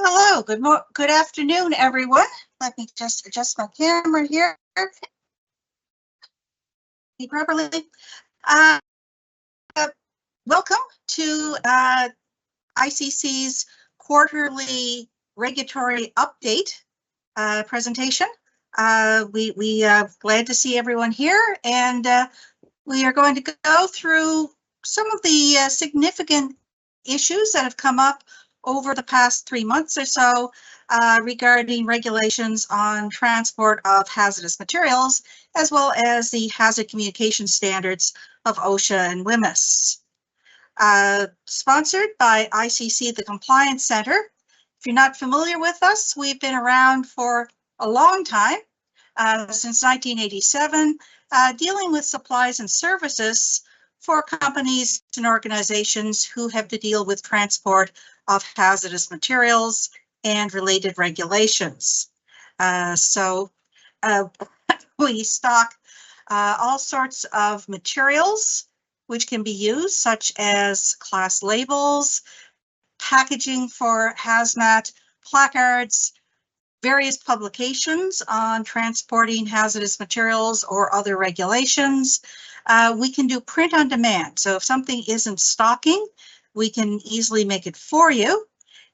Hello, good afternoon, everyone. Let me just adjust my camera here properly. Welcome to ICC's quarterly regulatory update presentation. We are glad to see everyone here, and we are going to go through some of the significant issues that have come up over the past 3 months or so regarding regulations on transport of hazardous materials, as well as the hazard communication standards of OSHA and WMIS. Sponsored by ICC, the Compliance Center. If you're not familiar with us, we've been around for a long time, since 1987, dealing with supplies and services for companies and organizations who have to deal with transport of hazardous materials and related regulations. We stock all sorts of materials which can be used, such as class labels, packaging for hazmat, placards, various publications on transporting hazardous materials or other regulations. We can do print on demand. So if something isn't stocking, we can easily make it for you.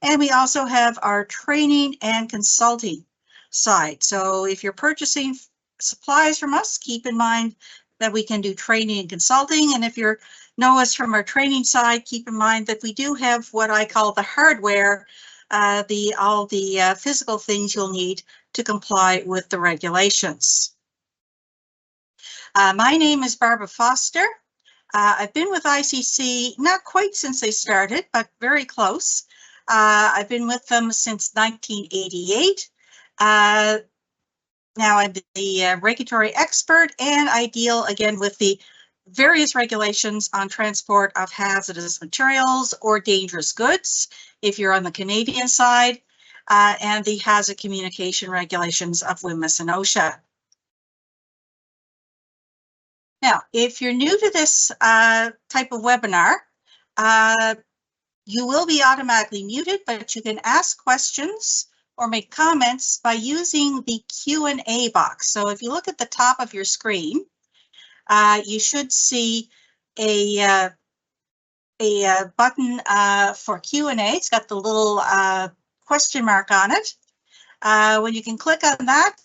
And we also have our training and consulting side. So if you're purchasing supplies from us, keep in mind that we can do training and consulting. And if you know us from our training side, keep in mind that we do have what I call the hardware, all the physical things you'll need to comply with the regulations. My name is Barbara Foster. I've been with ICC not quite since they started, but very close. I've been with them since 1988. Now I'm the regulatory expert, and I deal again with the various regulations on transport of hazardous materials or dangerous goods, if you're on the Canadian side, and the hazard communication regulations of WMIS and OSHA. Now, if you're new to this type of webinar, you will be automatically muted, but you can ask questions or make comments by using the Q&A box. So if you look at the top of your screen, you should see a button for Q&A. It's got the little question mark on it. When you can click on that,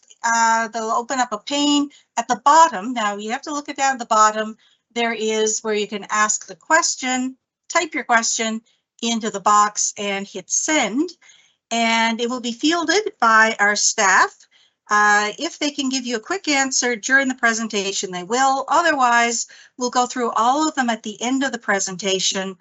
they'll open up a pane at the bottom. Now you have to look at down at the bottom. There is where you can ask the question, type your question into the box and hit send, and it will be fielded by our staff. If they can give you a quick answer during the presentation, they will. Otherwise, we'll go through all of them at the end of the presentation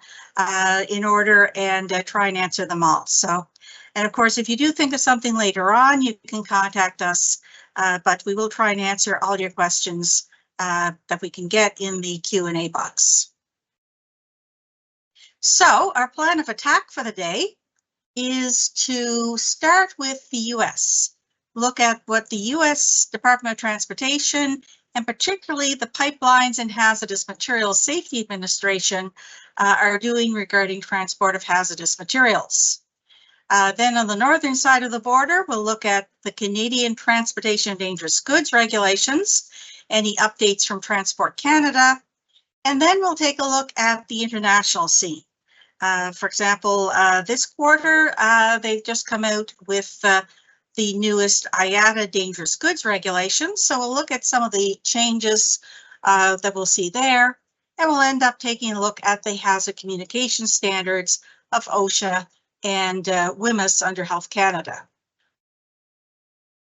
in order and try and answer them all. So, and of course, if you do think of something later on, you can contact us, but we will try and answer all your questions that we can get in the Q&A box. So our plan of attack for the day is to start with the US. Look at what the US Department of Transportation and particularly the Pipelines and Hazardous Materials Safety Administration are doing regarding transport of hazardous materials. Then on the northern side of the border, we'll look at the Canadian Transportation of Dangerous Goods regulations, any updates from Transport Canada, and then we'll take a look at the international scene. For example, this quarter, they've just come out with the newest IATA Dangerous Goods regulations. So we'll look at some of the changes that we'll see there, and we'll end up taking a look at the hazard communication standards of OSHA and WMIS under Health Canada.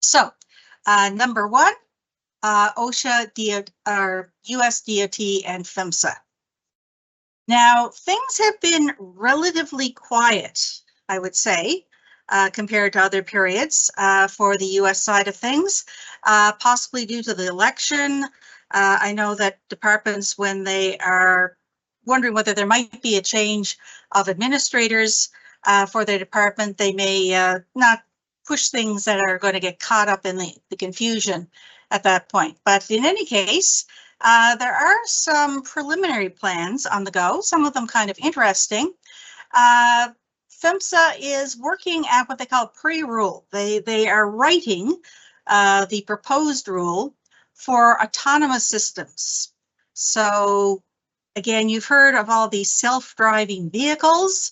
So number one, OSHA, US DOT, and PHMSA. Now, things have been relatively quiet, I would say, compared to other periods for the US side of things, possibly due to the election. I know that departments, when they are wondering whether there might be a change of administrators for their department, they may not push things that are going to get caught up in the confusion at that point. But in any case, there are some preliminary plans on the go, some of them kind of interesting. PHMSA is working at what they call pre-rule. They are writing the proposed rule for autonomous systems. So again, you've heard of all these self-driving vehicles.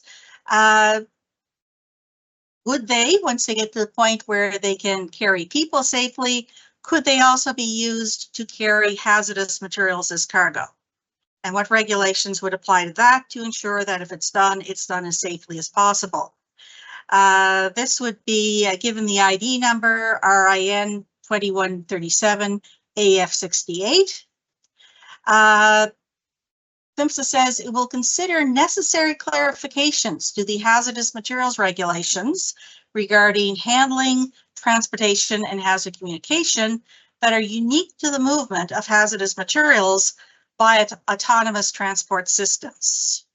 Would they, once they get to the point where they can carry people safely, could they also be used to carry hazardous materials as cargo? And what regulations would apply to that to ensure that if it's done as safely as possible? This would be given the ID number RIN 2137 AF68. PHMSA says it will consider necessary clarifications to the hazardous materials regulations regarding handling, transportation, and hazard communication that are unique to the movement of hazardous materials by autonomous transport systems.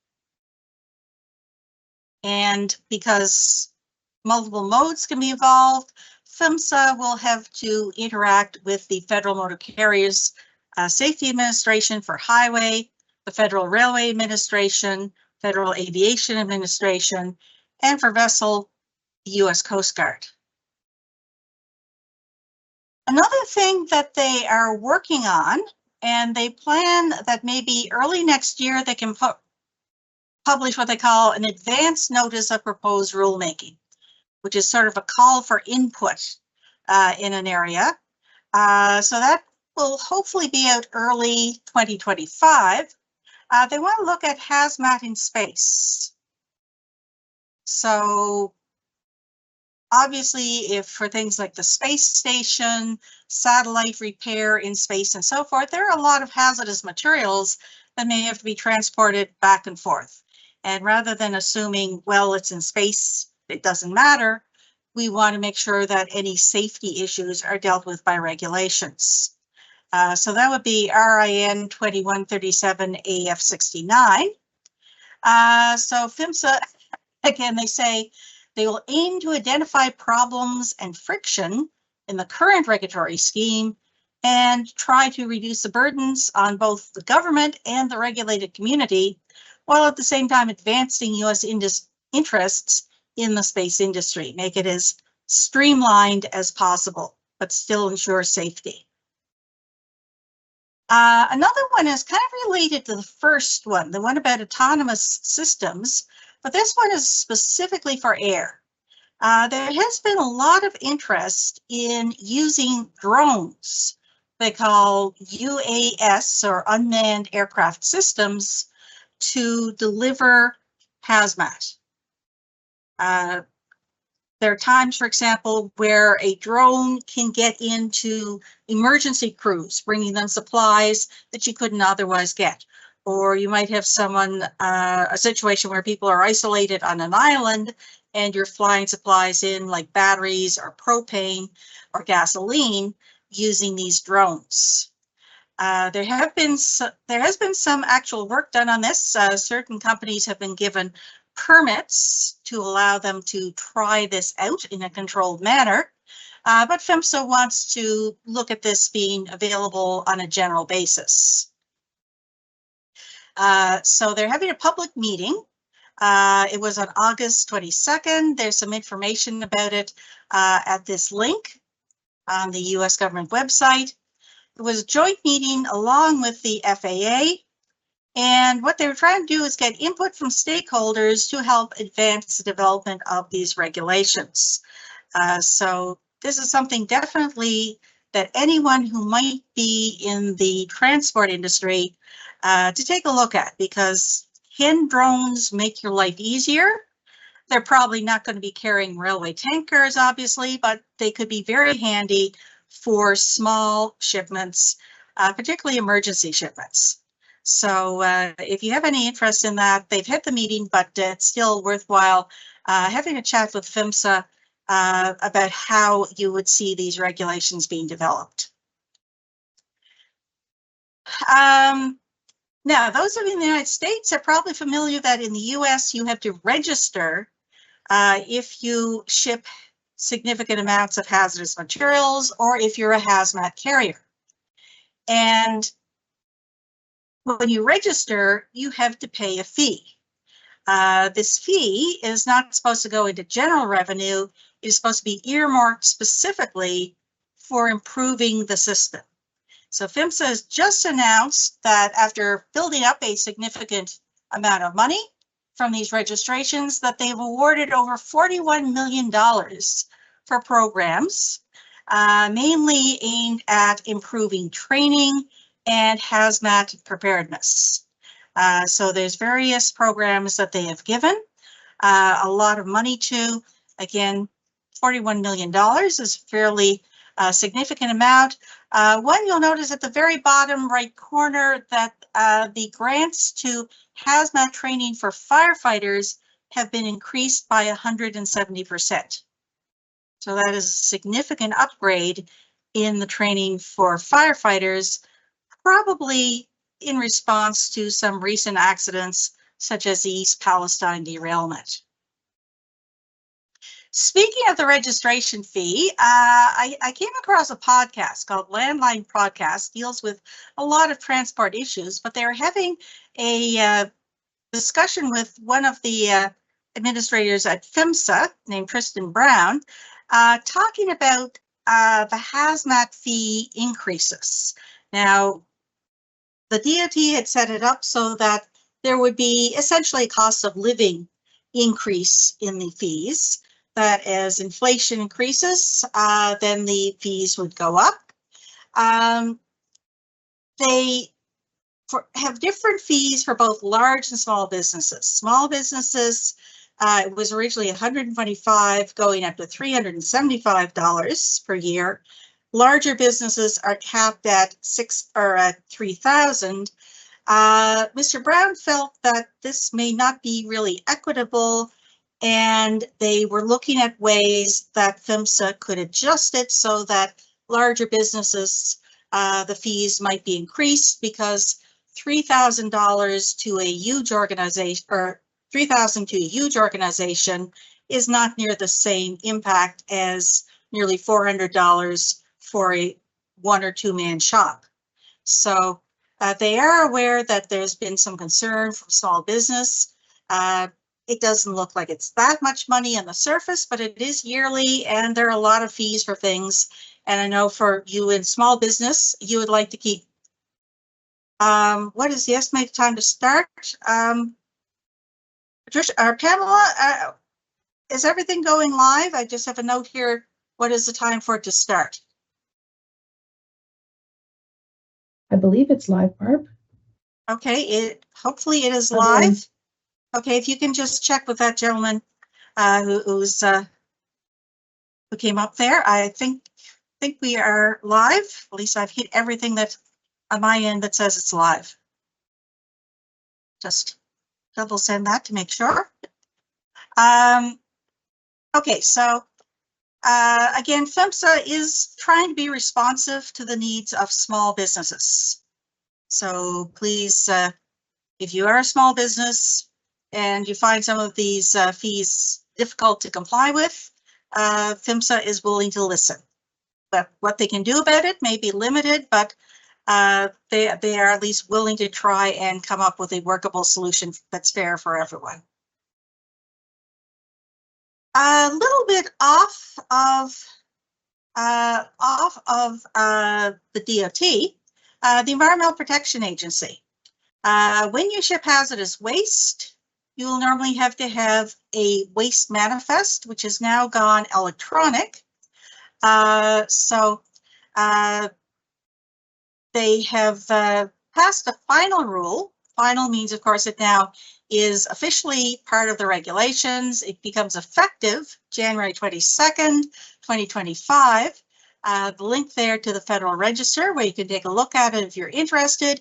And because multiple modes can be involved, PHMSA will have to interact with the Federal Motor Carriers Safety Administration for highway, the Federal Railway Administration, Federal Aviation Administration, and for vessel, the U.S. Coast Guard. Another thing that they are working on, and they plan that maybe early next year they can publish what they call an advance notice of proposed rulemaking, which is sort of a call for input in an area. So that will hopefully be out early 2025. They want to look at hazmat in space. So obviously, if for things like the space station, satellite repair in space and so forth, there are a lot of hazardous materials that may have to be transported back and forth. And rather than assuming, well, it's in space, it doesn't matter, we want to make sure that any safety issues are dealt with by regulations. So that would be RIN 2137 AF69. So PHMSA, again, they say they will aim to identify problems and friction in the current regulatory scheme and try to reduce the burdens on both the government and the regulated community, while at the same time advancing U.S. interests in the space industry, make it as streamlined as possible, but still ensure safety. Another one is kind of related to the first one, the one about autonomous systems, but this one is specifically for air. There has been a lot of interest in using drones, they call UAS or unmanned aircraft systems, to deliver hazmat. There are times, for example, where a drone can get into emergency crews, bringing them supplies that you couldn't otherwise get. Or you might have a situation where people are isolated on an island and you're flying supplies in like batteries or propane or gasoline using these drones. There has been some actual work done on this. Certain companies have been given permits to allow them to try this out in a controlled manner, but PHMSA wants to look at this being available on a general basis. So they're having a public meeting. It was on August 22nd. There's some information about it at this link on the US government website. It was a joint meeting along with the FAA. And what they were trying to do is get input from stakeholders to help advance the development of these regulations. So this is something definitely that anyone who might be in the transport industry to take a look at, because can drones make your life easier? They're probably not going to be carrying railway tankers, obviously, but they could be very handy for small shipments, particularly emergency shipments. So if you have any interest in that, they've hit the meeting, but it's still worthwhile having a chat with PHMSA about how you would see these regulations being developed. Now, those of you in the United States are probably familiar that in the US you have to register if you ship significant amounts of hazardous materials or if you're a hazmat carrier. And when you register, you have to pay a fee. This fee is not supposed to go into general revenue. It is supposed to be earmarked specifically for improving the system. So PHMSA has just announced that after building up a significant amount of money from these registrations, that they've awarded over $41 million for programs, mainly aimed at improving training and hazmat preparedness. So there's various programs that they have given a lot of money to. Again, $41 million is a fairly significant amount. One you'll notice at the very bottom right corner that the grants to hazmat training for firefighters have been increased by 170%. So that is a significant upgrade in the training for firefighters, probably in response to some recent accidents, such as the East Palestine derailment. Speaking of the registration fee, I came across a podcast called Landline Podcast, deals with a lot of transport issues, but they're having a discussion with one of the administrators at PHMSA named Tristan Brown, talking about the hazmat fee increases. Now, the DOT had set it up so that there would be essentially a cost of living increase in the fees, that as inflation increases, then the fees would go up. They have different fees for both large and small businesses. Small businesses, it was originally $125 going up to $375 per year. Larger businesses are capped at $3,000. Mr. Brown felt that this may not be really equitable, and they were looking at ways that PHMSA could adjust it so that larger businesses, the fees might be increased, because $3,000 to a huge organization, or $3,000 to a huge organization, is not near the same impact as nearly $400 for a 1 or 2 man shop. So they are aware that there's been some concern from small business. It doesn't look like it's that much money on the surface, but it is yearly, and there are a lot of fees for things. And I know for you in small business, you would like to keep. What is the estimated time to start? Patricia or Pamela, is everything going live? I just have a note here. What is the time for it to start? I believe it's live, Barb. Okay, hopefully it is live. Okay, if you can just check with that gentleman who came up there. I think we are live. At least I've hit everything that on my end that says it's live. Just double send that to make sure. Okay, so again, PHMSA is trying to be responsive to the needs of small businesses. So please, if you are a small business and you find some of these fees difficult to comply with, PHMSA is willing to listen. But what they can do about it may be limited, but they are at least willing to try and come up with a workable solution that's fair for everyone. A little bit off of the DOT, the Environmental Protection Agency. When you ship hazardous waste, you will normally have to have a waste manifest, which has now gone electronic. So they have passed a final rule. Final means, of course, it now is officially part of the regulations. It becomes effective January 22nd, 2025. The link there to the Federal Register, where you can take a look at it if you're interested.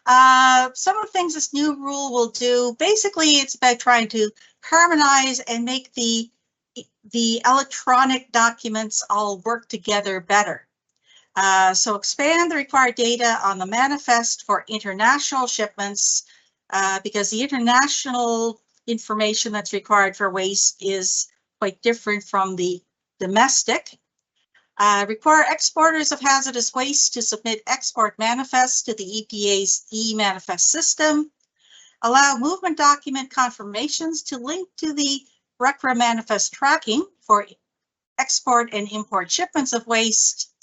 Some of the things this new rule will do, basically it's about trying to harmonize and make the electronic documents all work together better. So expand the required data on the manifest for international shipments, because the international information that's required for waste is quite different from the domestic. Require exporters of hazardous waste to submit export manifests to the EPA's e-manifest system. allow movement document confirmations to link to the RCRA manifest tracking for export and import shipments of waste,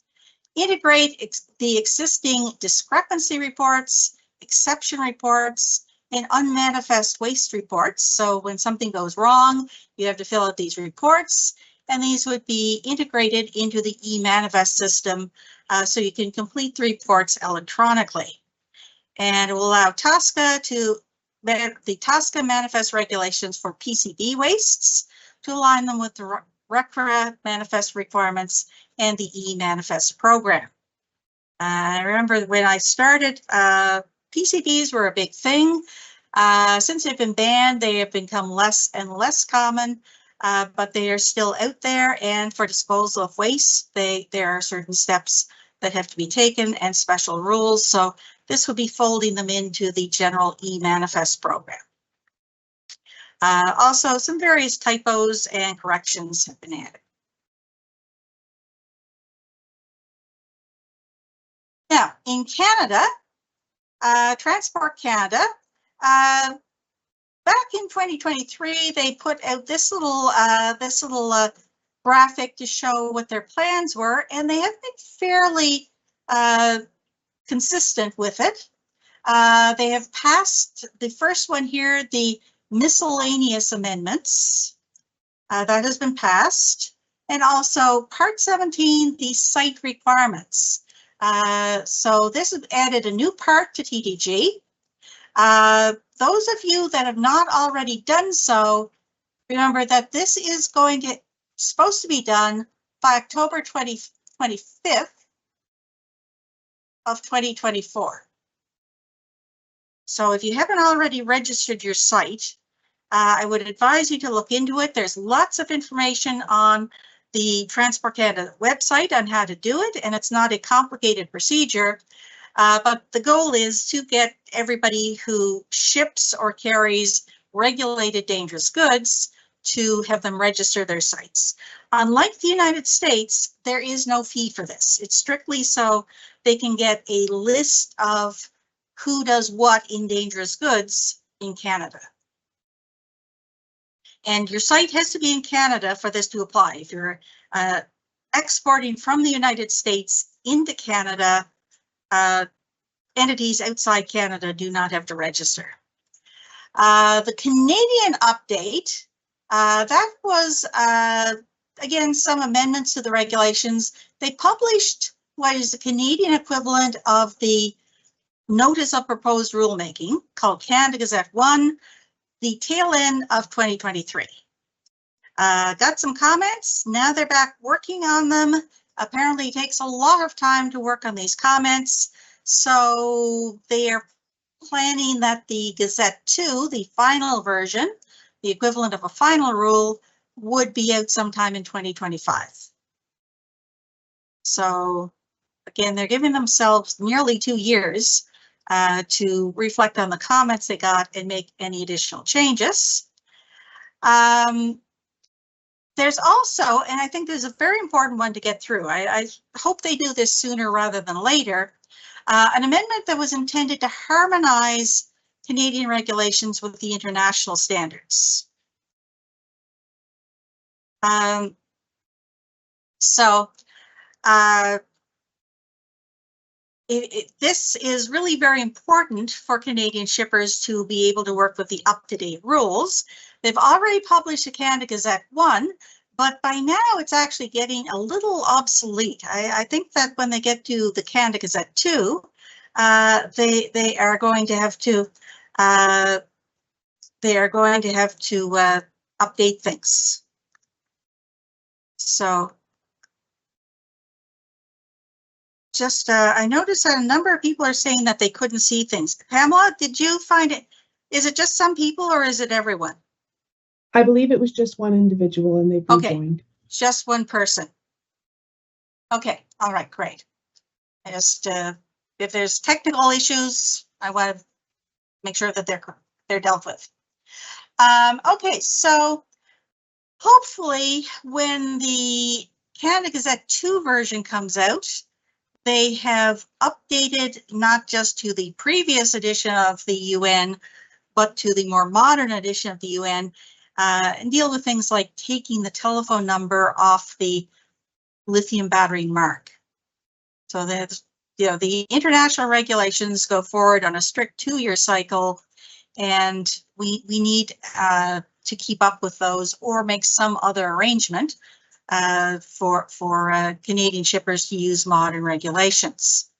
integrate the existing discrepancy reports, exception reports, and unmanifest waste reports. So when something goes wrong, you have to fill out these reports, and these would be integrated into the e-manifest system so you can complete the reports electronically. And it will allow TSCA the TSCA manifest regulations for PCB wastes to align them with the RCRA manifest requirements and the e-manifest program. I remember when I started, PCBs were a big thing. Since they've been banned, they have become less and less common, but they are still out there. And for disposal of waste, there are certain steps that have to be taken and special rules. So this will be folding them into the general e-manifest program. Also, some various typos and corrections have been added. Now, in Canada, Transport Canada, back in 2023, they put out this little graphic to show what their plans were, and they have been fairly consistent with it. They have passed the first one here, the miscellaneous amendments. That has been passed. And also Part 17, the site requirements. So this has added a new part to TDG. Those of you that have not already done so, remember that this is supposed to be done by October 25th of 2024. So if you haven't already registered your site, I would advise you to look into it. There's lots of information on the Transport Canada website on how to do it, and it's not a complicated procedure, but the goal is to get everybody who ships or carries regulated dangerous goods to have them register their sites. Unlike the United States, there is no fee for this. It's strictly so they can get a list of who does what in dangerous goods in Canada. And your site has to be in Canada for this to apply. If you're exporting from the United States into Canada, entities outside Canada do not have to register. The Canadian update, that was, again, some amendments to the regulations. They published what is the Canadian equivalent of the Notice of Proposed Rulemaking, called Canada Gazette 1, the tail end of 2023. Got some comments. Now they're back working on them. Apparently it takes a lot of time to work on these comments. So they are planning that the Gazette 2, the final version, the equivalent of a final rule, would be out sometime in 2025. So again, they're giving themselves nearly 2 years to reflect on the comments they got and make any additional changes. There's also, and I think there's a very important one to get through. I hope they do this sooner rather than later. An amendment that was intended to harmonize Canadian regulations with the international standards. This is really very important for Canadian shippers to be able to work with the up-to-date rules. They've already published the Canada Gazette 1, but by now it's actually getting a little obsolete. I think that when they get to the Canada Gazette 2, they are going to have to update things. So just, I noticed that a number of people are saying that they couldn't see things. Pamela, did you find it? Is it just some people or is it everyone? I believe it was just one individual and they've rejoined. Okay, just one person. Okay, all right, great. I just, if there's technical issues, I want to make sure that they're dealt with. Okay, so hopefully when the Canada Gazette 2 version comes out, they have updated not just to the previous edition of the UN, but to the more modern edition of the UN, and deal with things like taking the telephone number off the lithium battery mark. So that, you know, the international regulations go forward on a strict 2-year cycle, and we need to keep up with those or make some other arrangement for Canadian shippers to use modern regulations.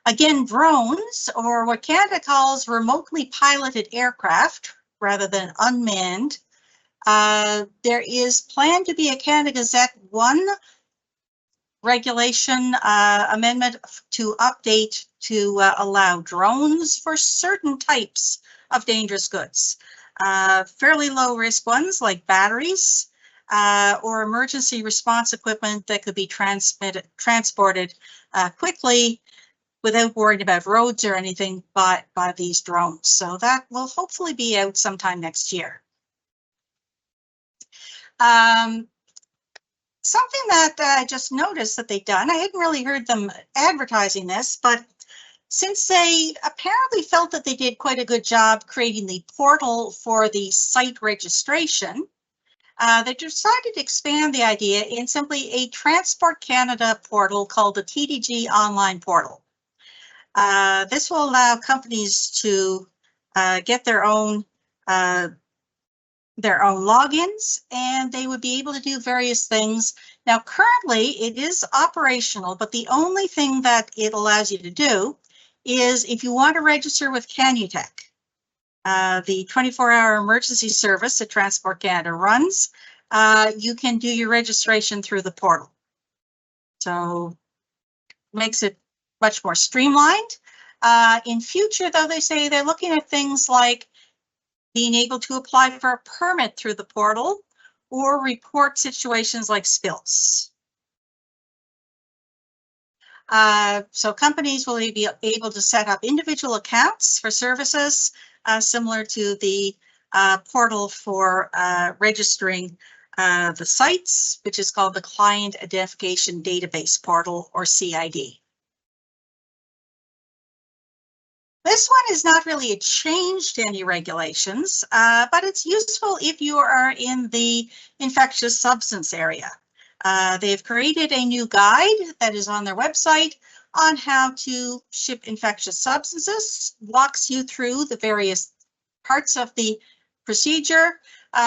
Again, drones, or what Canada calls remotely piloted aircraft rather than unmanned, there is planned to be a Canada Gazette 1 regulation amendment to update to allow drones for certain types of dangerous goods, fairly low risk ones like batteries or emergency response equipment that could be transported quickly without worrying about roads or anything by these drones. So that will hopefully be out sometime next year. Something that I just noticed that they've done, I hadn't really heard them advertising this, but since they apparently felt that they did quite a good job creating the portal for the site registration, they decided to expand the idea in simply a Transport Canada portal called the TDG Online Portal. This will allow companies to get their own logins, and they would be able to do various things. Now, currently it is operational, but the only thing that it allows you to do is if you want to register with Canutech, the 24-hour emergency service that Transport Canada runs, you can do your registration through the portal. So makes it much more streamlined. In future, though, they say they're looking at things like being able to apply for a permit through the portal or report situations like spills. So companies will be able to set up individual accounts for services similar to the portal for registering the sites, which is called the Client Identification Database Portal, or CID. This one is not really a change to any regulations, but it's useful if you are in the infectious substance area. They've created a new guide that is on their website on how to ship infectious substances, walks you through the various parts of the procedure,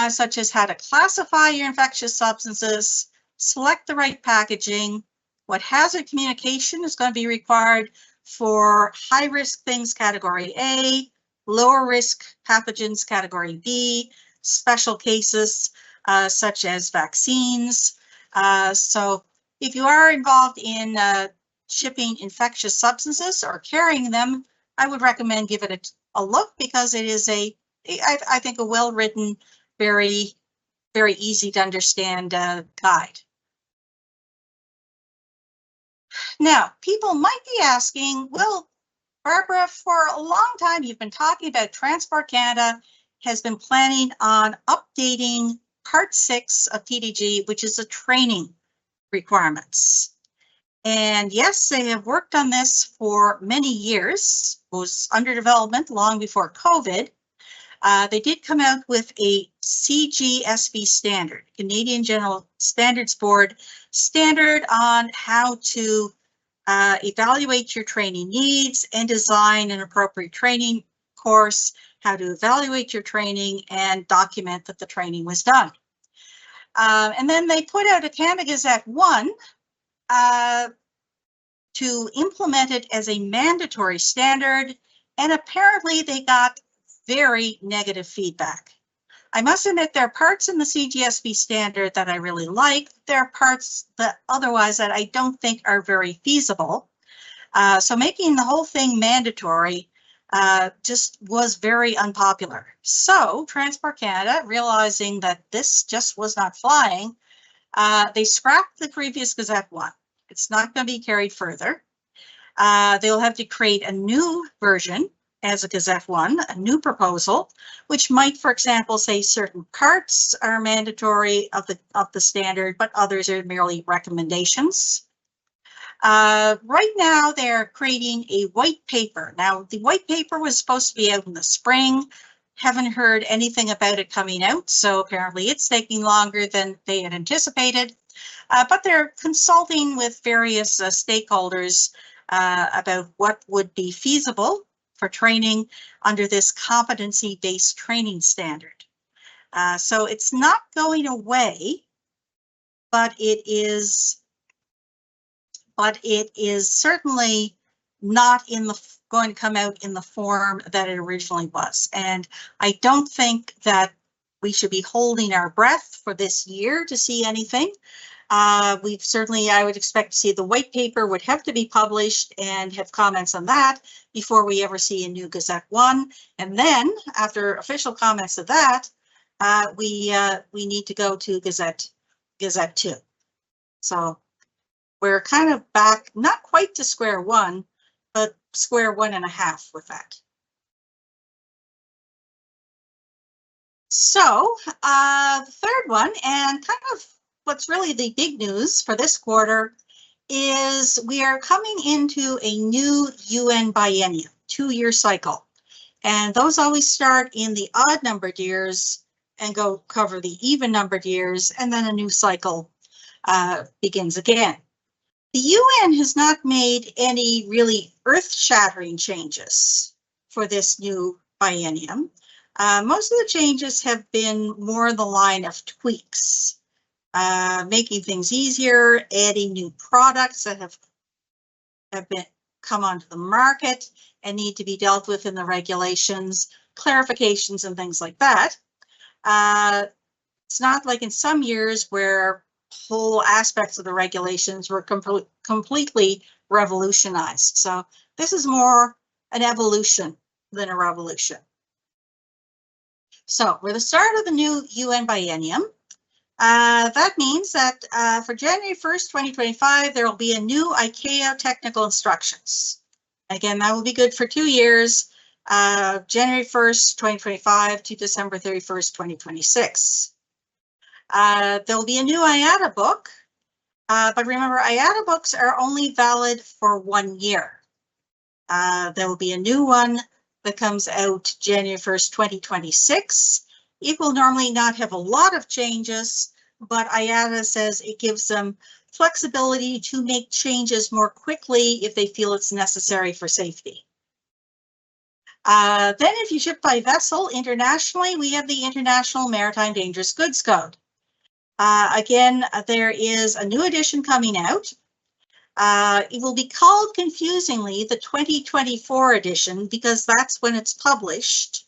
such as how to classify your infectious substances, select the right packaging, what hazard communication is going to be required for high-risk things, category A, lower risk pathogens, category B, special cases such as vaccines. So if you are involved in shipping infectious substances or carrying them, I would recommend give it a look, because it is I think a well-written, very easy to understand guide. Now, people might be asking, well, Barbara, for a long time you've been talking about Transport Canada has been planning on updating Part 6 of TDG, which is the training requirements. And yes, they have worked on this for many years. It was under development long before COVID. They did come out with a CGSB standard, Canadian General Standards Board standard, on how to evaluate your training needs and design an appropriate training course, how to evaluate your training and document that the training was done. And then they put out a Canada Gazette 1 to implement it as a mandatory standard, and apparently they got very negative feedback. I must admit, there are parts in the CGSB standard that I really like. There are parts that otherwise that I don't think are very feasible. So making the whole thing mandatory just was very unpopular. So Transport Canada, realizing that this just was not flying, they scrapped the previous Gazette 1. It's not going to be carried further. They'll have to create a new version as a Gazette 1, a new proposal, which might, for example, say certain parts are mandatory of the standard, but others are merely recommendations. Right now, they're creating a white paper. Now, the white paper was supposed to be out in the spring. Haven't heard anything about it coming out, so apparently it's taking longer than they had anticipated. But they're consulting with various stakeholders about what would be feasible for training under this competency-based training standard. So it's not going away, but it is certainly not going to come out in the form that it originally was. And I don't think that we should be holding our breath for this year to see anything. I would expect to see the white paper would have to be published and have comments on that before we ever see a new Gazette 1. And then after official comments of that, we need to go to Gazette 2. So we're kind of back, not quite to square one, but square 1.5 with that. So the third one, and kind of what's really the big news for this quarter, is we are coming into a new UN biennium, 2-year cycle. And those always start in the odd numbered years and go cover the even numbered years, and then a new cycle begins again. The UN has not made any really earth-shattering changes for this new biennium. Most of the changes have been more in the line of tweaks, making things easier, adding new products that have come onto the market and need to be dealt with in the regulations, clarifications and things like that. It's not like in some years where whole aspects of the regulations were completely revolutionized. So this is more an evolution than a revolution. So we're the start of the new UN biennium. That means that for January 1st, 2025, there will be a new ICAO technical instructions. Again, that will be good for 2 years, January 1st, 2025 to December 31st, 2026. There will be a new IATA book, but remember, IATA books are only valid for 1 year. There will be a new one that comes out January 1st, 2026. It will normally not have a lot of changes, but IATA says it gives them flexibility to make changes more quickly if they feel it's necessary for safety. Then if you ship by vessel internationally, we have the International Maritime Dangerous Goods Code. Again, there is a new edition coming out. It will be called confusingly the 2024 edition because that's when it's published,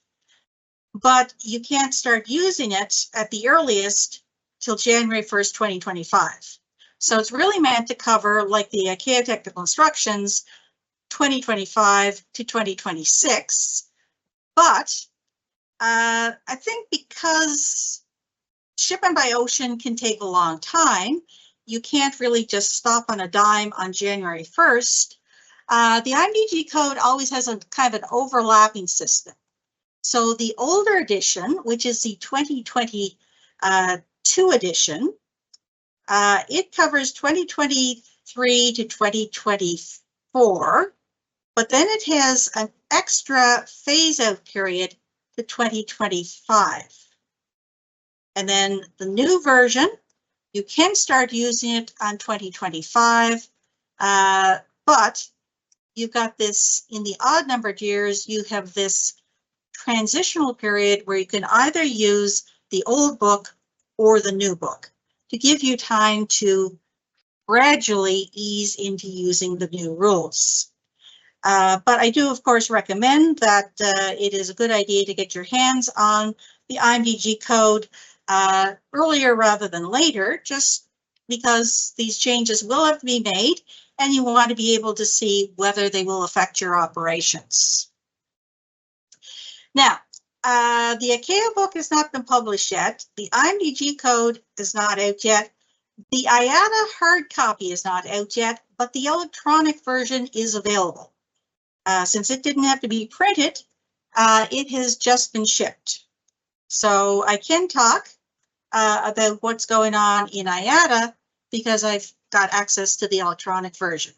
but you can't start using it at the earliest till January 1st, 2025. So it's really meant to cover, like the ICAO technical instructions, 2025 to 2026. But I think because shipping by ocean can take a long time, you can't really just stop on a dime on January 1st. The IMDG code always has a kind of an overlapping system. So the older edition, which is the 2022 edition, it covers 2023 to 2024, but then it has an extra phase-out period to 2025. And then the new version, you can start using it on 2025, but you've got this, in the odd numbered years, you have this transitional period where you can either use the old book or the new book to give you time to gradually ease into using the new rules. But I do, of course, recommend that it is a good idea to get your hands on the IMDG code earlier rather than later, just because these changes will have to be made and you want to be able to see whether they will affect your operations. Now, the ICAO book has not been published yet. The IMDG code is not out yet. The IATA hard copy is not out yet, but the electronic version is available. Since it didn't have to be printed, it has just been shipped. So I can talk about what's going on in IATA because I've got access to the electronic version.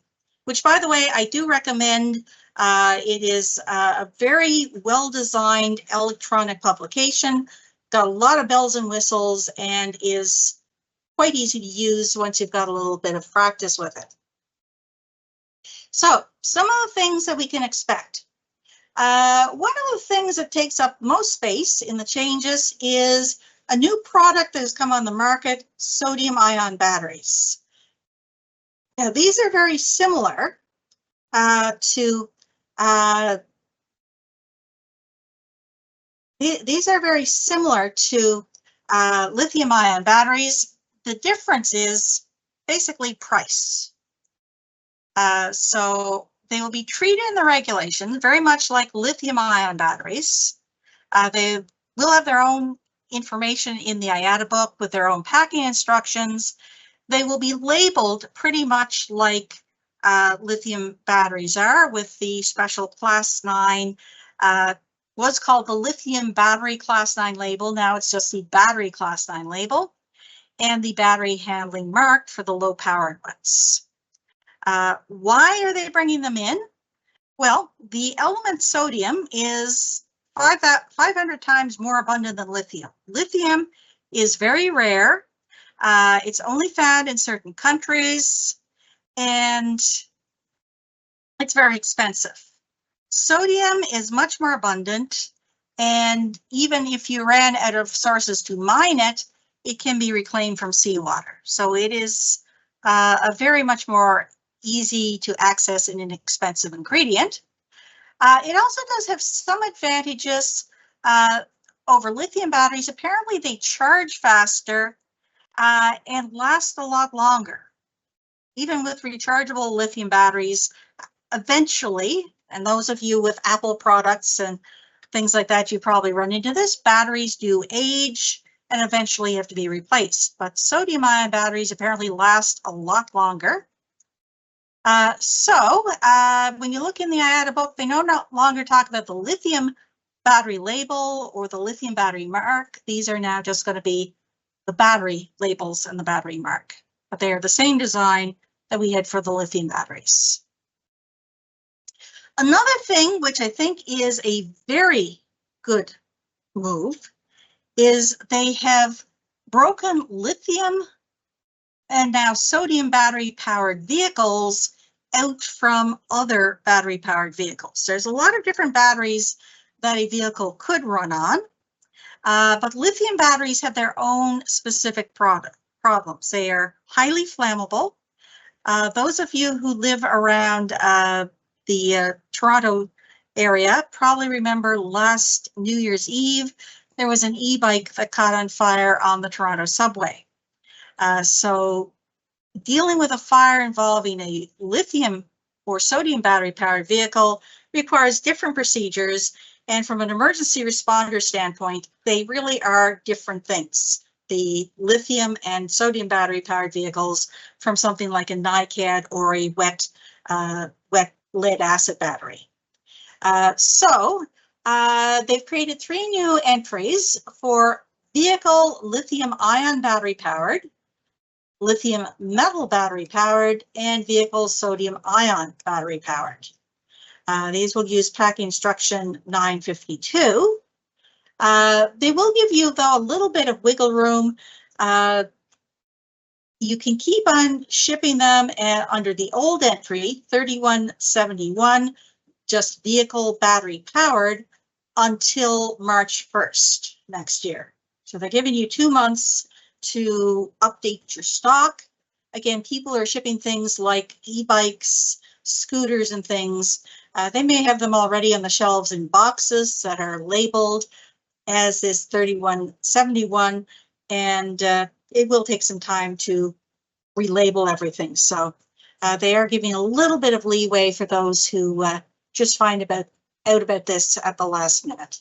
which, by the way, I do recommend. It is a very well-designed electronic publication, got a lot of bells and whistles, and is quite easy to use once you've got a little bit of practice with it. So some of the things that we can expect. One of the things that takes up most space in the changes is a new product that has come on the market, sodium-ion batteries. Now, these are very similar to lithium-ion batteries. The difference is basically price. So they will be treated in the regulations very much like lithium-ion batteries. They will have their own information in the IATA book with their own packing instructions. They will be labeled pretty much like lithium batteries are, with the special Class 9, was called the Lithium Battery Class 9 label. Now it's just the Battery Class 9 label, and the battery handling mark for the low-powered ones. Why are they bringing them in? Well, the element sodium is 500 times more abundant than lithium. Lithium is very rare. It's only found in certain countries, and it's very expensive. Sodium is much more abundant, and even if you ran out of sources to mine it, it can be reclaimed from seawater. So it is a very much more easy to access and inexpensive ingredient. It also does have some advantages over lithium batteries. Apparently they charge faster and last a lot longer. Even with rechargeable lithium batteries, eventually, and those of you with Apple products and things like that, you probably run into this, batteries do age and eventually have to be replaced. But sodium-ion batteries apparently last a lot longer. When you look in the IATA book, they no longer talk about the lithium battery label or the lithium battery mark. These are now just going to be the battery labels and the battery mark, but they are the same design that we had for the lithium batteries. Another thing which I think is a very good move is they have broken lithium and now sodium battery powered vehicles out from other battery powered vehicles. There's a lot of different batteries that a vehicle could run on, but lithium batteries have their own specific problems. They are highly flammable. Those of you who live around the Toronto area probably remember last New Year's Eve, there was an e-bike that caught on fire on the Toronto subway. So dealing with a fire involving a lithium or sodium battery powered vehicle requires different procedures. And from an emergency responder standpoint, they really are different things. The lithium and sodium battery powered vehicles from something like a NiCad or a wet lead acid battery. They've created 3 new entries for vehicle lithium ion battery powered, lithium metal battery powered, and vehicle sodium ion battery powered. These will use packing instruction 952. They will give you, though, a little bit of wiggle room. You can keep on shipping them under the old entry, 3171, just vehicle battery powered, until March 1st next year. So they're giving you 2 months to update your stock. Again, people are shipping things like e-bikes, scooters and things. They may have them already on the shelves in boxes that are labeled as this 3171, and it will take some time to relabel everything. So they are giving a little bit of leeway for those who just find out about this at the last minute.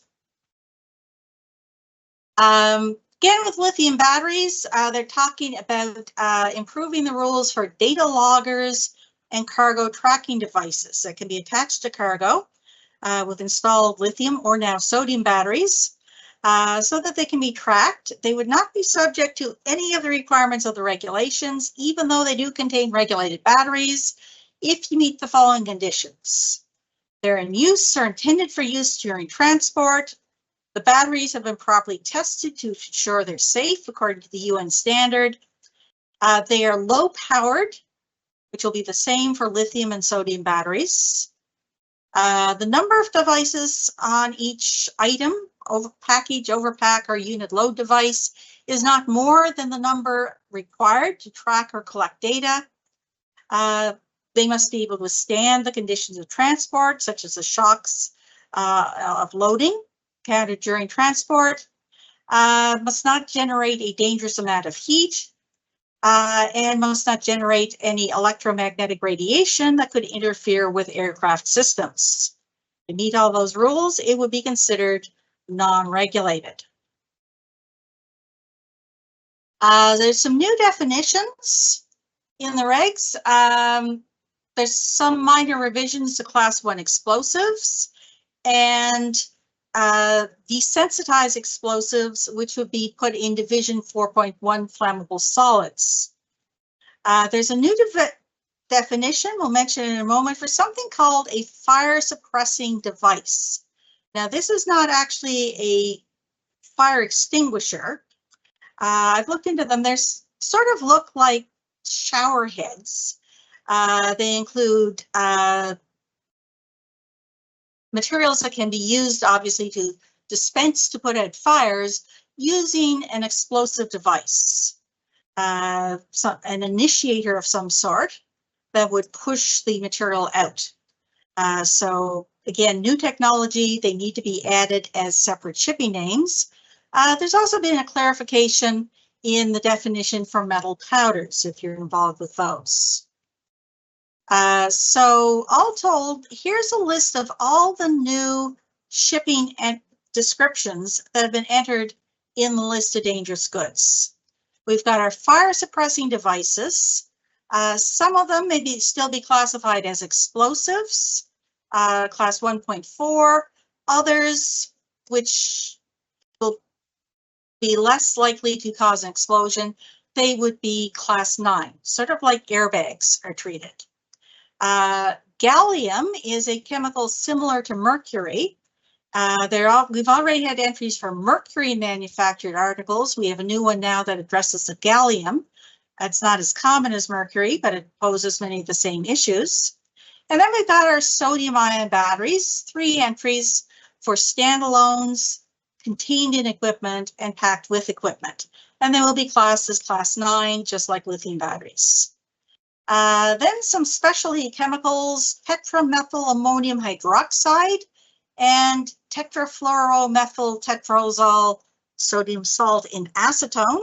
Again, with lithium batteries, they're talking about improving the rules for data loggers and cargo tracking devices that can be attached to cargo with installed lithium or now sodium batteries so that they can be tracked. They would not be subject to any of the requirements of the regulations, even though they do contain regulated batteries. if you meet the following conditions. They're in use or intended for use during transport. The batteries have been properly tested to ensure they're safe according to the UN standard. They are low powered, which will be the same for lithium and sodium batteries. The number of devices on each item, package, overpack, or unit load device is not more than the number required to track or collect data. They must be able to withstand the conditions of transport, such as the shocks of loading encountered during transport. Must not generate a dangerous amount of heat, and must not generate any electromagnetic radiation that could interfere with aircraft systems. To meet all those rules, it would be considered non-regulated. There's some new definitions in the regs. There's some minor revisions to Class 1 explosives and desensitized explosives, which would be put in Division 4.1 flammable solids. There's a new definition we'll mention in a moment for something called a fire suppressing device. Now, this is not actually a fire extinguisher. I've looked into them. They sort of look like shower heads. They include materials that can be used, obviously, to dispense to put out fires using an explosive device, an initiator of some sort that would push the material out. So again, new technology, they need to be added as separate shipping names. There's also been a clarification in the definition for metal powders, if you're involved with those. So all told, here's a list of all the new shipping and descriptions that have been entered in the list of dangerous goods. We've got our fire suppressing devices. Some of them may still be classified as explosives, class 1.4. Others, which will be less likely to cause an explosion, they would be class 9, sort of like airbags are treated. Gallium is a chemical similar to mercury. We've already had entries for mercury manufactured articles. We have a new one now that addresses the gallium. It's not as common as mercury, but it poses many of the same issues. And then we've got our sodium ion batteries, 3 entries for standalones, contained in equipment, and packed with equipment. And they will be classed as class 9, just like lithium batteries. Then some specialty chemicals, tetramethyl ammonium hydroxide and tetrafluoromethyl tetraazole sodium salt in acetone.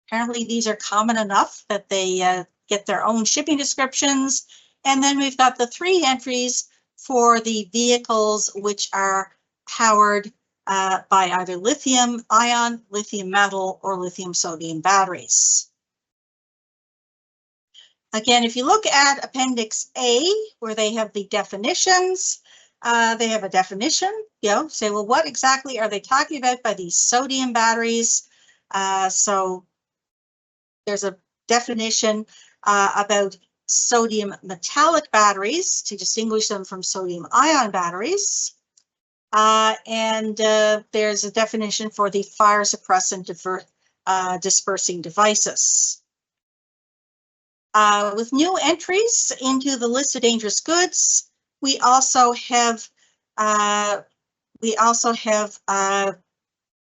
Apparently these are common enough that they get their own shipping descriptions. And then we've got the 3 entries for the vehicles which are powered by either lithium ion, lithium metal, or lithium sodium batteries. Again, if you look at Appendix A, where they have the definitions, they have a definition, say, well, what exactly are they talking about by these sodium batteries? So there's a definition about sodium metallic batteries to distinguish them from sodium ion batteries. And there's a definition for the fire suppressant dispersing devices. With new entries into the list of dangerous goods, we also have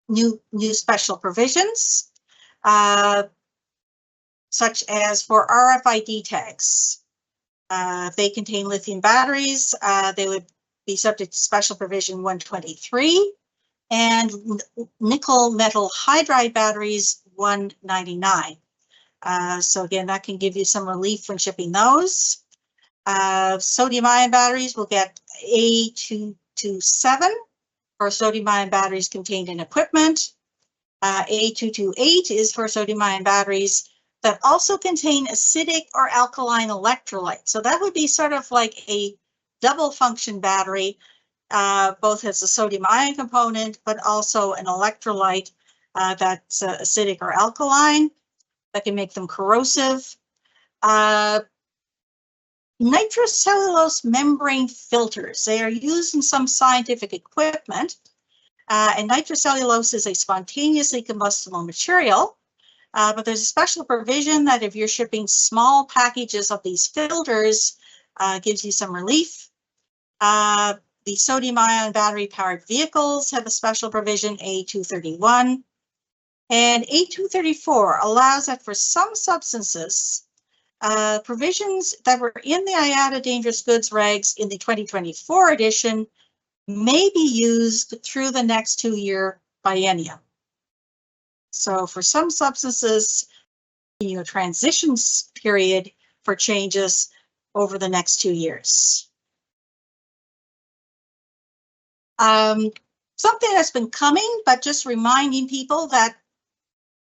new special provisions, such as for RFID tags. They contain lithium batteries. They would be subject to special provision 123, and nickel metal hydride batteries 199. So again, that can give you some relief when shipping those. Sodium ion batteries will get A227 for sodium ion batteries contained in equipment. A228 is for sodium ion batteries that also contain acidic or alkaline electrolyte. So that would be sort of like a double function battery, both has a sodium ion component, but also an electrolyte that's acidic or alkaline that can make them corrosive. nitrocellulose membrane filters. They are used in some scientific equipment, and nitrocellulose is a spontaneously combustible material, but there's a special provision that if you're shipping small packages of these filters, gives you some relief. The sodium-ion battery-powered vehicles have a special provision, A231, and A234 allows that for some substances, provisions that were in the IATA Dangerous Goods regs in the 2024 edition may be used through the next 2-year biennium. So for some substances, a transition period for changes over the next 2 years. Something that's been coming, but just reminding people that,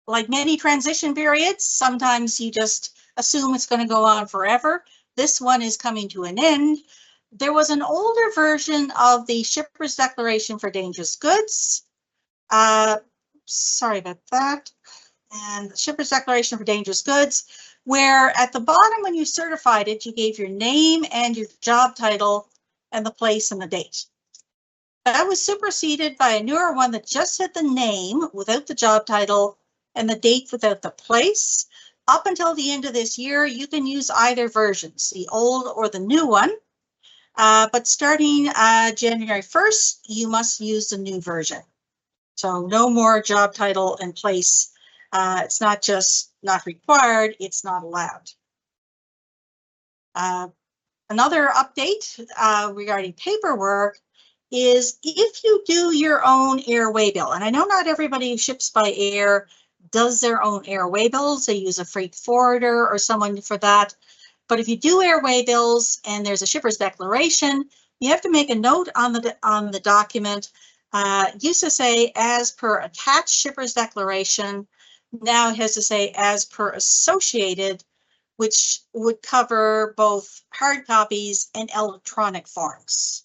like many transition periods, sometimes you just assume it's going to go on forever. This one is coming to an end. There was an older version of the Shipper's Declaration for Dangerous Goods. Sorry about that. And the Shipper's Declaration for Dangerous Goods, where at the bottom when you certified it, you gave your name and your job title and the place and the date. That was superseded by a newer one that just had the name without the job title and the date without the place. Up until the end of this year, you can use either versions, the old or the new one. But starting January 1st, you must use the new version. So no more job title and place. It's not just not required, it's not allowed. Another update regarding paperwork is if you do your own airway bill, and I know not everybody who ships by air does their own airway bills. They use a freight forwarder or someone for that. But if you do airway bills and there's a shipper's declaration, you have to make a note on the document. Used to say as per attached shipper's declaration. Now it has to say as per associated, which would cover both hard copies and electronic forms.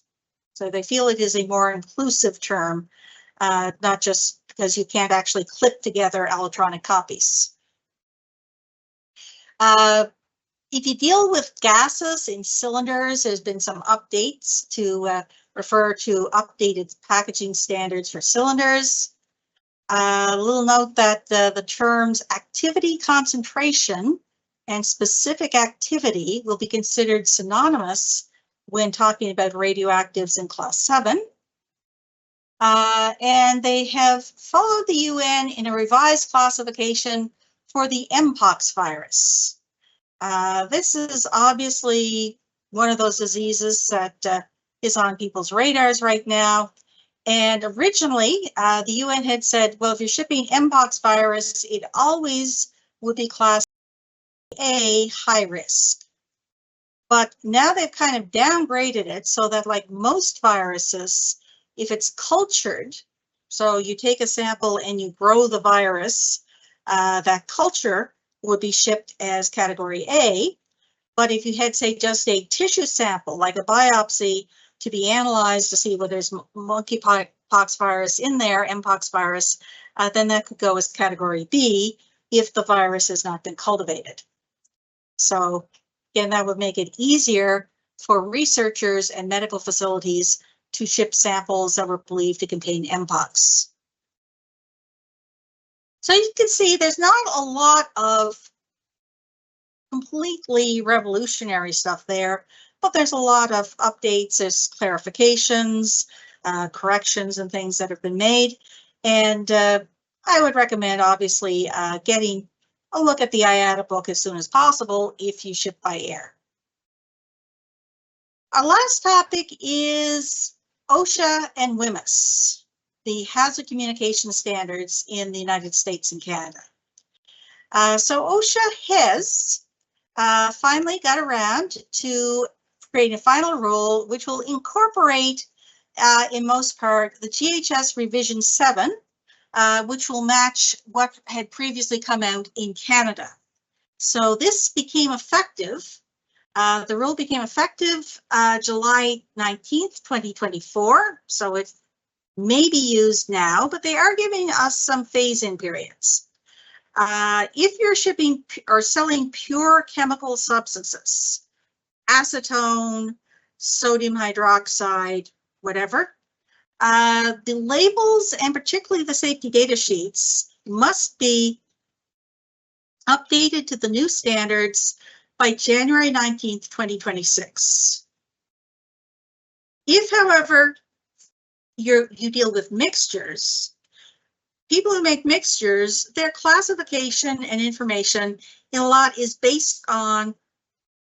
So they feel it is a more inclusive term, not just because you can't actually clip together electronic copies. If you deal with gases in cylinders, there's been some updates to refer to updated packaging standards for cylinders. A little note that the terms activity concentration and specific activity will be considered synonymous when talking about radioactives in class 7. And they have followed the UN in a revised classification for the Mpox virus. This is obviously one of those diseases that is on people's radars right now. And originally, the UN had said, well, if you're shipping Mpox virus, it always would be class A, high risk. But now they've kind of downgraded it so that, like most viruses, if it's cultured, so you take a sample and you grow the virus, that culture would be shipped as category A. But if you had, say, just a tissue sample, like a biopsy, to be analyzed to see whether there's monkeypox virus in there, Mpox virus, then that could go as category B if the virus has not been cultivated. So again, that would make it easier for researchers and medical facilities to ship samples that were believed to contain Mpox. So you can see there's not a lot of completely revolutionary stuff there, but there's a lot of updates, there's clarifications, corrections and things that have been made. And I would recommend, obviously, getting a look at the IATA book as soon as possible if you ship by air. Our last topic is OSHA and WMIS, the hazard communication standards in the United States and Canada. So OSHA has finally got around to create a final rule which will incorporate, in most part, the GHS Revision 7, which will match what had previously come out in Canada. So this became effective. The rule became effective July 19th, 2024. So it may be used now, but they are giving us some phase-in periods. If you're shipping or selling pure chemical substances, acetone, sodium hydroxide, whatever. The labels and particularly the safety data sheets must be updated to the new standards by January 19th, 2026. If, however, you deal with mixtures, people who make mixtures, their classification and information in a lot is based on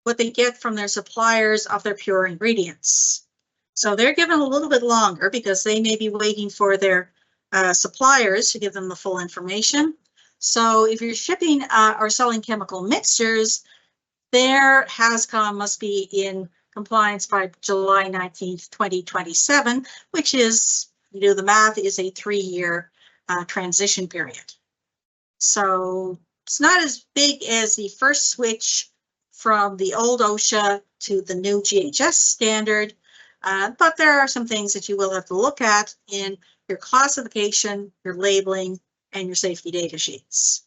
what they get from their suppliers of their pure ingredients. So they're given a little bit longer because they may be waiting for their suppliers to give them the full information. So if you're shipping or selling chemical mixtures, their HAZCOM must be in compliance by July 19th, 2027, which is, you do the math, is a 3-year transition period. So it's not as big as the first switch from the old OSHA to the new GHS standard, but there are some things that you will have to look at in your classification, your labeling, and your safety data sheets.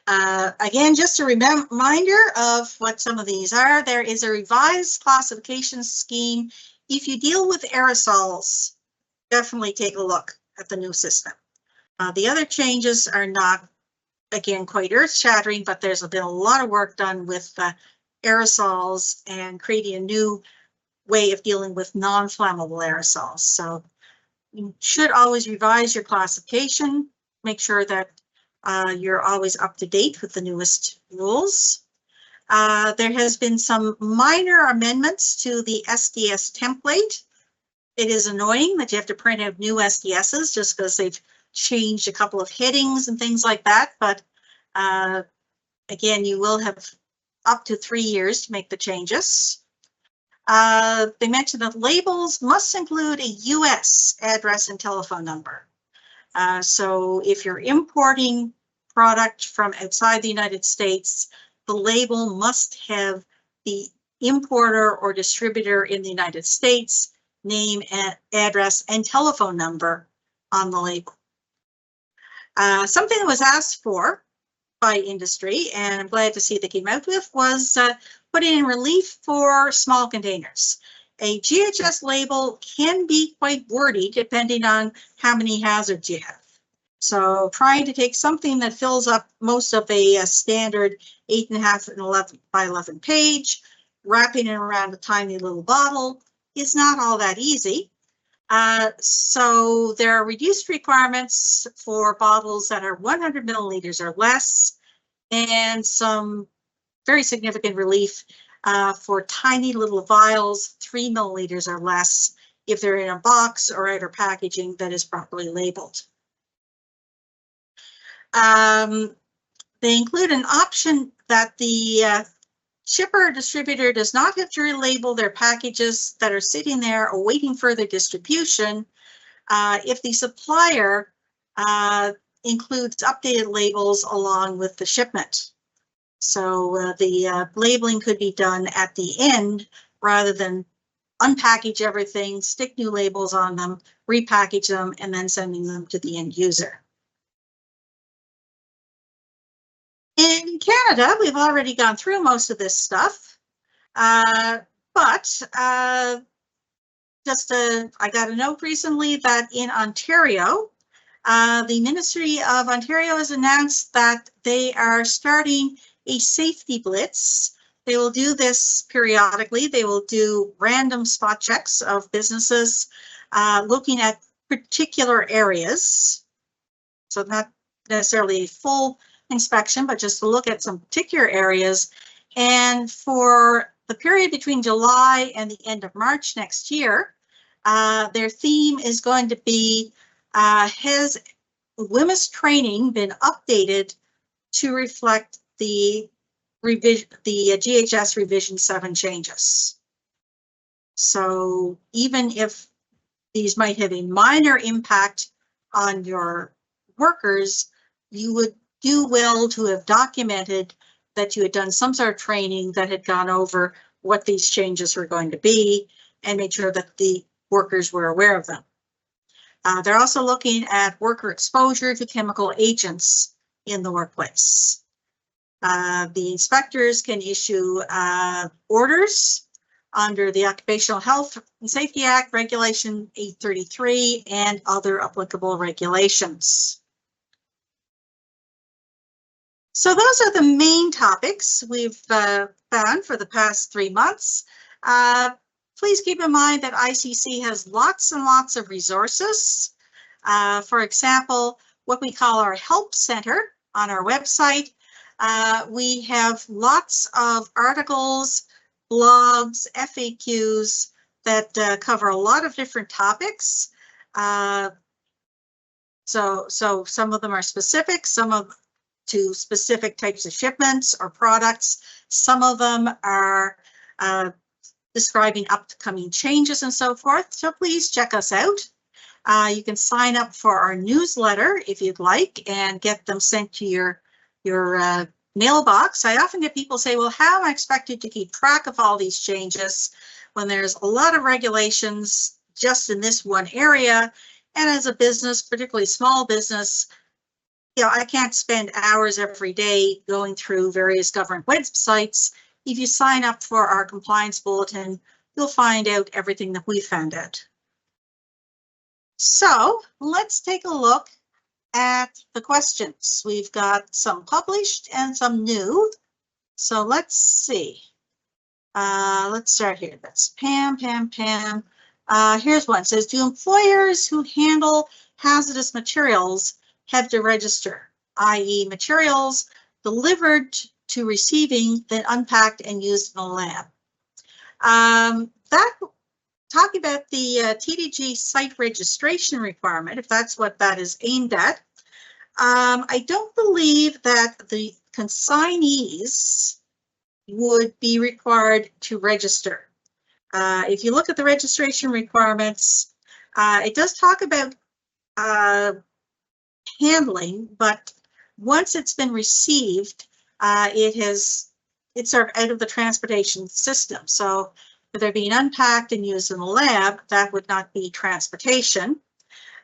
Again, just a reminder of what some of these are. There is a revised classification scheme. If you deal with aerosols, definitely take a look at the new system. The other changes are not, again, quite earth-shattering, but there's been a lot of work done with aerosols and creating a new way of dealing with non-flammable aerosols. So you should always revise your classification, make sure that you're always up to date with the newest rules. There has been some minor amendments to the SDS template. It is annoying that you have to print out new SDSs just because they've changed a couple of headings and things like that. But again, you will have up to 3 years to make the changes. They mentioned that labels must include a US address and telephone number. So if you're importing product from outside the United States, the label must have the importer or distributor in the United States, name, address, and telephone number on the label. Something that was asked for by industry, and I'm glad to see they came out with, was putting in relief for small containers. A GHS label can be quite wordy depending on how many hazards you have. So trying to take something that fills up most of a standard 8.5 and 11 by 11 page, wrapping it around a tiny little bottle is not all that easy. So there are reduced requirements for bottles that are 100 milliliters or less, and some very significant relief for tiny little vials, 3 milliliters or less, if they're in a box or outer packaging that is properly labeled. They include an option that the shipper or distributor does not have to relabel their packages that are sitting there awaiting further distribution if the supplier includes updated labels along with the shipment. So the labeling could be done at the end rather than unpackage everything, stick new labels on them, repackage them, and then sending them to the end user. In Canada, we've already gone through most of this stuff, but I got a note recently that in Ontario, the Ministry of Ontario has announced that they are starting a safety blitz. They will do this periodically. They will do random spot checks of businesses looking at particular areas. So not necessarily a full inspection, but just to look at some particular areas. And for the period between July and the end of March next year, their theme is going to be, has WHMIS training been updated to reflect the GHS Revision 7 changes? So even if these might have a minor impact on your workers, you would do well to have documented that you had done some sort of training that had gone over what these changes were going to be and made sure that the workers were aware of them. They're also looking at worker exposure to chemical agents in the workplace. The inspectors can issue orders under the Occupational Health and Safety Act, Regulation 833, and other applicable regulations. So those are the main topics we've found for the past 3 months. Please keep in mind that ICC has lots and lots of resources. For example, what we call our Help Center on our website. We have lots of articles, blogs, FAQs that cover a lot of different topics. So some of them are specific, some of to specific types of shipments or products. Some of them are describing upcoming changes and so forth. So please check us out. You can sign up for our newsletter if you'd like and get them sent to your mailbox. I often get people say, well, how am I expected to keep track of all these changes when there's a lot of regulations just in this one area? And as a business, particularly small business, I can't spend hours every day going through various government websites. If you sign up for our compliance bulletin, you'll find out everything that we found out. So let's take a look at the questions. We've got some published and some new. So let's see. Let's start here. That's Pam. Here's one. It says, do employers who handle hazardous materials have to register, i.e. materials delivered to receiving, then unpacked and used in a lab? Talking about the TDG site registration requirement, if that's what that is aimed at, I don't believe that the consignees would be required to register. If you look at the registration requirements, it does talk about handling, but once it's been received, it's sort of out of the transportation system. So if they're being unpacked and used in the lab, that would not be transportation.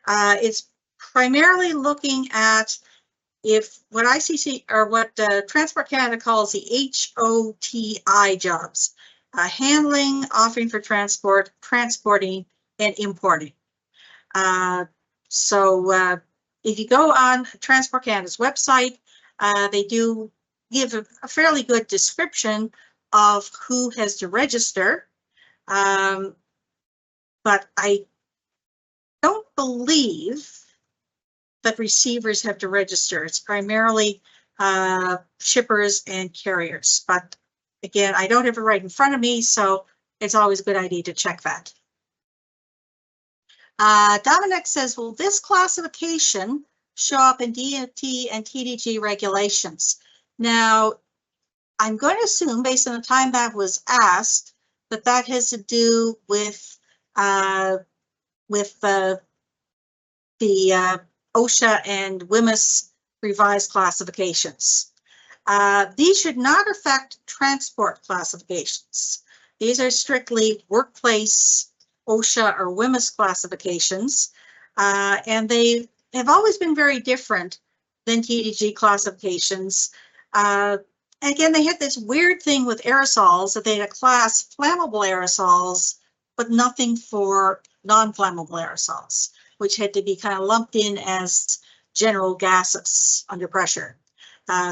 It's primarily looking at if what ICC or what Transport Canada calls the HOTI jobs, handling, offering for transport, transporting, and importing. So if you go on Transport Canada's website, they do give a fairly good description of who has to register. But I don't believe that receivers have to register. It's primarily shippers and carriers. But again, I don't have it right in front of me, so it's always a good idea to check that. Dominic says, will this classification show up in DOT and TDG regulations? Now, I'm going to assume, based on the time that was asked, that that has to do with the OSHA and WMIS revised classifications. These should not affect transport classifications. These are strictly workplace OSHA or WMIS classifications, and they have always been very different than TDG classifications. Again, they had this weird thing with aerosols that they had a class flammable aerosols, but nothing for non-flammable aerosols, which had to be kind of lumped in as general gases under pressure.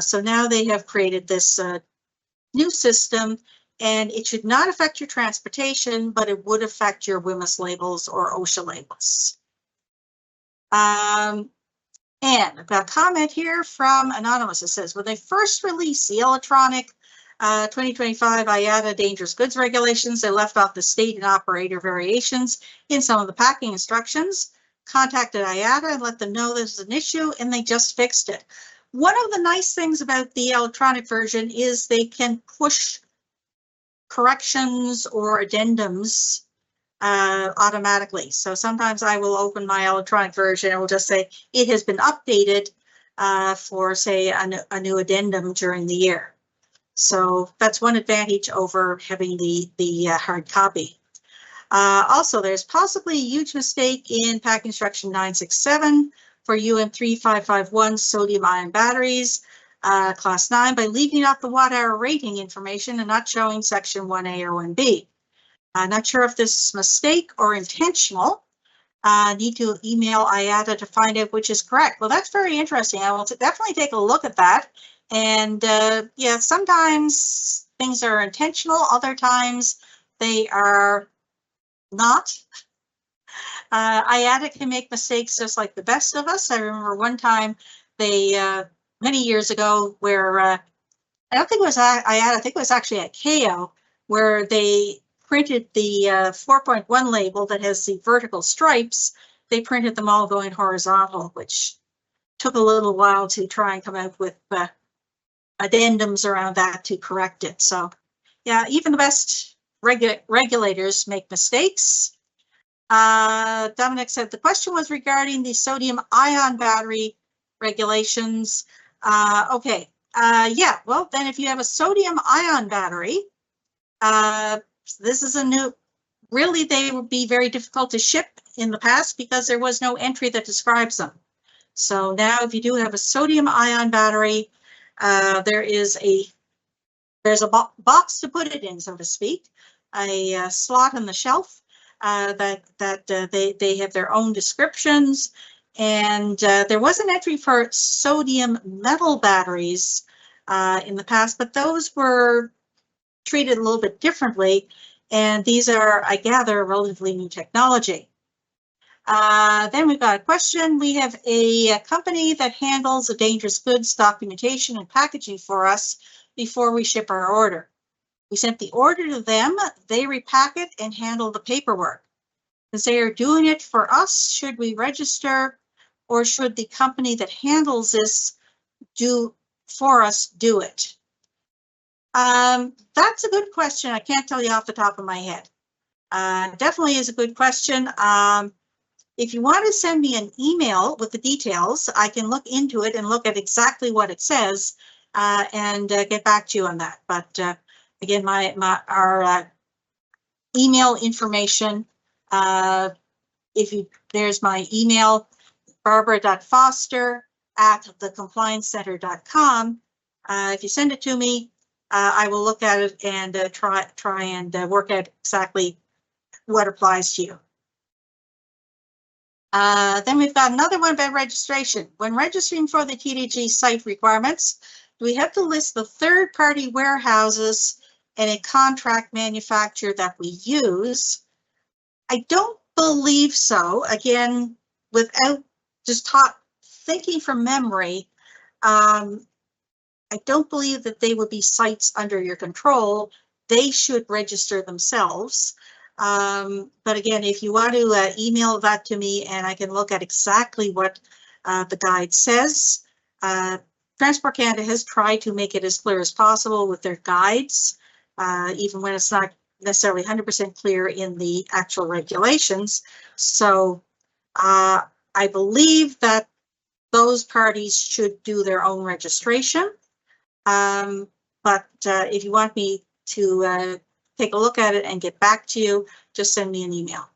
So now they have created this new system, and it should not affect your transportation, but it would affect your WMIS labels or OSHA labels. And I've got a comment here from Anonymous. It says, when they first released the electronic 2025 IATA dangerous goods regulations, they left off the state and operator variations in some of the packing instructions, contacted IATA and let them know this is an issue, and they just fixed it. One of the nice things about the electronic version is they can push corrections or addendums automatically. So sometimes I will open my electronic version and will just say it has been updated for, say, a new addendum during the year. So that's one advantage over having the hard copy. Also, there's possibly a huge mistake in pack instruction 967 for UM3551 sodium ion batteries. Class 9 by leaving out the watt-hour rating information and not showing section 1A or 1B. I'm not sure if this is a mistake or intentional. Need to email IATA to find out which is correct. Well, that's very interesting. I will definitely take a look at that. And yeah, sometimes things are intentional, other times they are not. IATA can make mistakes just like the best of us. I remember one time they, many years ago, where I don't think it was IATA, I think it was actually at ICAO, where they printed the 4.1 label that has the vertical stripes. They printed them all going horizontal, which took a little while to try and come out with addendums around that to correct it. So yeah, even the best regulators make mistakes. Dominic said the question was regarding the sodium ion battery regulations. Okay, yeah, well then if you have a sodium ion battery, this is a new, really they would be very difficult to ship in the past because there was no entry that describes them. So now if you do have a sodium ion battery, there's a box to put it in, so to speak, a slot on the shelf that they have their own descriptions. And there was an entry for sodium metal batteries in the past, but those were treated a little bit differently. And these are, I gather, relatively new technology. Then we've got a question. We have a company that handles the dangerous goods documentation and packaging for us before we ship our order. We sent the order to them, they repack it and handle the paperwork. Since they are doing it for us, should we register or should the company that handles this do for us do it? That's a good question. I can't tell you off the top of my head. Definitely is a good question. If you want to send me an email with the details, I can look into it and look at exactly what it says and get back to you on that. But again, our email information, there's my email, barbara.foster@thecompliancecenter.com. If you send it to me, I will look at it and try and work out exactly what applies to you. Then we've got another one about registration. When registering for the TDG site requirements, do we have to list the third-party warehouses and a contract manufacturer that we use? I don't believe so. Again, without just thinking from memory, I don't believe that they would be sites under your control. They should register themselves. But again, if you want to email that to me and I can look at exactly what the guide says. Transport Canada has tried to make it as clear as possible with their guides, even when it's not necessarily 100% clear in the actual regulations. So I believe that those parties should do their own registration. But if you want me to take a look at it and get back to you, just send me an email.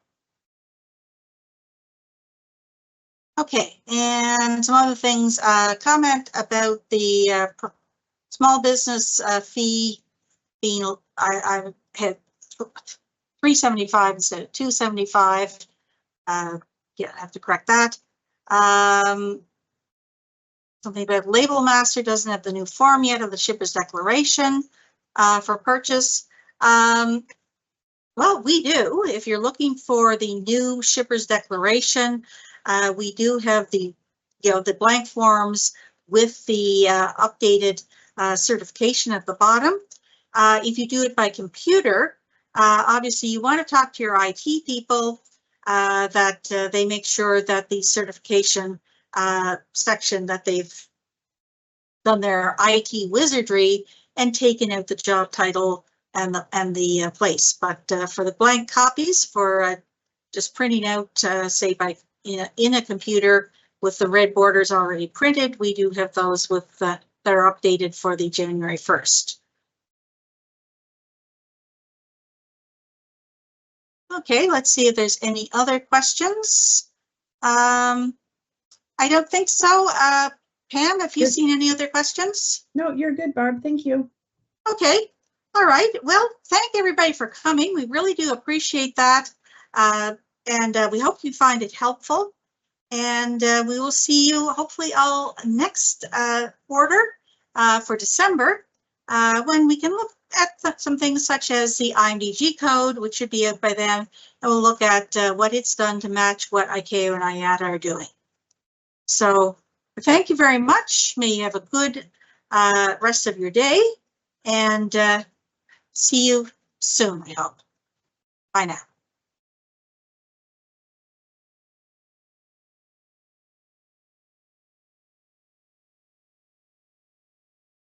Okay, and some other things, comment about the small business fee being, I had $375 instead of $275. Yeah, I have to correct that. Something about Label Master doesn't have the new form yet of the shipper's declaration for purchase. Well, we do. If you're looking for the new shipper's declaration, we do have the blank forms with the updated certification at the bottom. If you do it by computer, obviously you want to talk to your IT people that they make sure that the certification section that they've done their IT wizardry and taken out the job title and the place. But for the blank copies, for just printing out, say by in a computer with the red borders already printed, we do have those with that are updated for the January 1st. Okay, let's see if there's any other questions. I don't think so. Pam, have you Good. seen any other questions? No, you're good, Barb. Thank you. Okay. All right. Well, thank everybody for coming. We really do appreciate that. And we hope you find it helpful. And we will see you hopefully all next quarter for December when we can look at some things such as the IMDG code, which should be out by then, and we'll look at what it's done to match what ICAO and IATA are doing. So thank you very much. May you have a good rest of your day, and see you soon, I hope. Bye now.